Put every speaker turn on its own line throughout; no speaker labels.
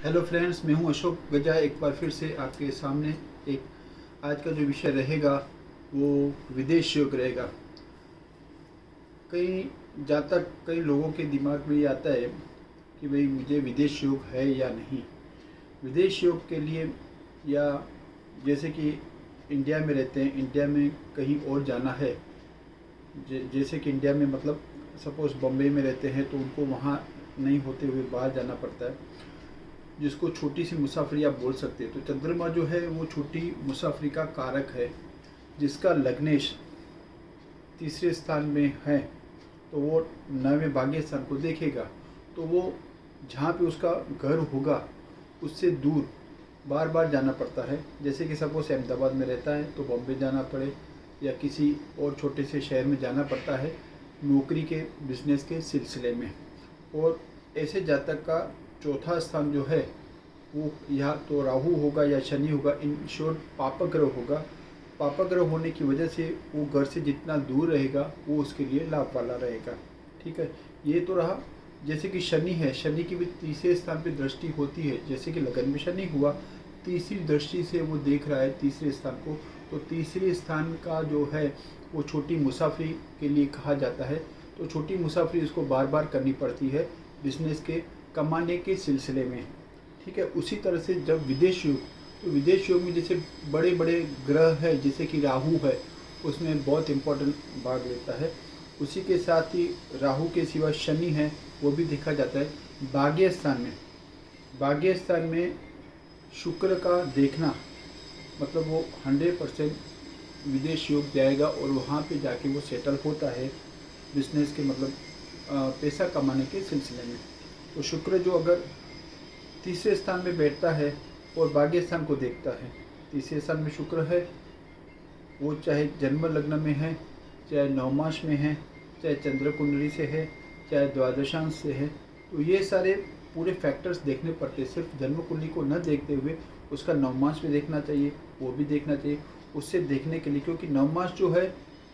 Hello friends, मैं हूं अशोक गजा। एक बार फिर से आपके सामने एक आज का जो विषय रहेगा वो विदेश योग रहेगा। जहाँ तक कई लोगों के दिमाग में ये आता है कि भाई मुझे विदेश योग है या नहीं। विदेश योग के लिए या जैसे कि इंडिया में रहते हैं, इंडिया में कहीं और जाना है, जैसे कि इंडिया में मतलब सपोज़ बम्बई में रहते हैं तो उनको वहाँ नहीं होते हुए बाहर जाना पड़ता है, जिसको छोटी सी मुसाफरी आप बोल सकते हैं। तो चंद्रमा जो है वो छोटी मुसाफरी का कारक है, जिसका लग्नेश तीसरे स्थान में है, तो वो 9वें भाग्य स्थान को देखेगा। तो वो जहाँ पे उसका घर होगा उससे दूर बार बार जाना पड़ता है। जैसे कि सपोज अहमदाबाद में रहता है तो बॉम्बे जाना पड़े या किसी और छोटे से शहर में जाना पड़ता है नौकरी के बिजनेस के सिलसिले में। और ऐसे जातक का चौथा स्थान जो है वो या तो राहु होगा या शनि होगा, इन शॉर्ट पापग्रह होगा। पापग्रह होने की वजह से वो घर से जितना दूर रहेगा वो उसके लिए लाभ वाला रहेगा। ठीक है, ये तो रहा। जैसे कि शनि है, शनि की भी तीसरे स्थान पे दृष्टि होती है। जैसे कि लगन में शनि हुआ, तीसरी दृष्टि से वो देख रहा है तीसरे स्थान को, तो तीसरे स्थान का जो है वो छोटी मुसाफरी के लिए कहा जाता है। तो छोटी मुसाफरी उसको बार बार करनी पड़ती है बिजनेस के कमाने के सिलसिले में। ठीक है, उसी तरह से जब विदेश योग, तो विदेश योग में जैसे बड़े बड़े ग्रह है, जैसे कि राहु है, उसमें बहुत इम्पोर्टेंट भाग लेता है। उसी के साथ ही राहु के सिवा शनि है, वो भी देखा जाता है। भाग्य स्थान में, भाग्य स्थान में शुक्र का देखना मतलब वो 100% विदेश योग जाएगा और वहाँ पे जाके वो सेटल होता है बिजनेस के मतलब पैसा कमाने के सिलसिले में। तो शुक्र जो अगर तीसरे स्थान में बैठता है और भाग्य स्थान को देखता है, तीसरे स्थान में शुक्र है, वो चाहे जन्म लग्न में है, चाहे नवमाश में है, चाहे चंद्र कुंडली से है, चाहे द्वादशांश से है, तो ये सारे पूरे फैक्टर्स देखने पड़ते हैं। सिर्फ जन्म कुंडली को न देखते हुए उसका नवमाश में देखना चाहिए, वो भी देखना चाहिए उससे देखने के लिए, क्योंकि नवमाश जो है,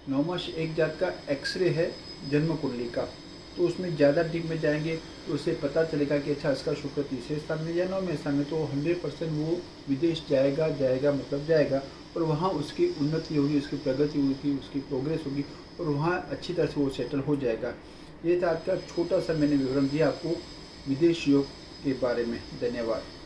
नवमाश एक जात का एक्सरे है जन्म कुंडली का। तो उसमें ज़्यादा डीप में जाएंगे तो उससे पता चलेगा कि अच्छा इसका शुक्र तीसरे स्थान में या 9वें स्थान में, तो 100% वो विदेश जाएगा मतलब जाएगा। और वहाँ उसकी उन्नति होगी, उसकी प्रगति होगी, उसकी प्रोग्रेस होगी और वहाँ अच्छी तरह से वो सेटल हो जाएगा। ये था आज का छोटा सा मैंने विवरण दिया आपको विदेश योग के बारे में। धन्यवाद।